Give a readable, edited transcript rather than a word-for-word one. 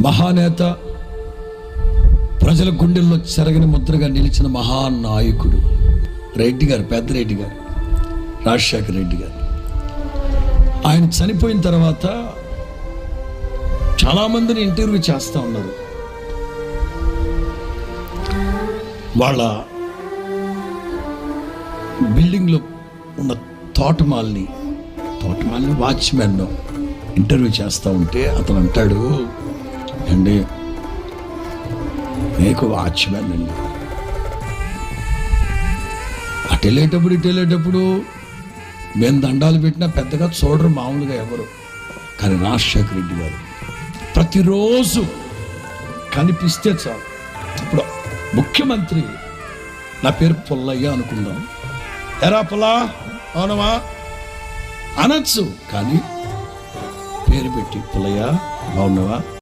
మహానేత, ప్రజల గుండెల్లో చెరగని ముద్రగా నిలిచిన మహానాయకుడు రెడ్డి గారు, పెద్దిరెడ్డి గారు, రాజశేఖర రెడ్డి గారు. ఆయన చనిపోయిన తర్వాత చాలామందిని ఇంటర్వ్యూ చేస్తూ ఉన్నారు. వాళ్ళ బిల్డింగ్లో ఉన్న తోటమాలిని వాచ్మెన్ ఇంటర్వ్యూ చేస్తూ ఉంటే అతను అంటాడు, అండి మీకు వాచ్మెన్ అండి, అటు వెళ్ళేటప్పుడు మేము దండాలు పెట్టినా పెద్దగా చూడరు మామూలుగా ఎవరు. కానీ రాజశేఖర రెడ్డి గారు ప్రతిరోజు కనిపిస్తే చాలు. ఇప్పుడు ముఖ్యమంత్రి నా పేరు పుల్లయ్య అనుకుందాం, ఎరా పుల్లా అవునవా అనొచ్చు, కానీ పేరు పెట్టి పుల్లయ్య బాగున్నావా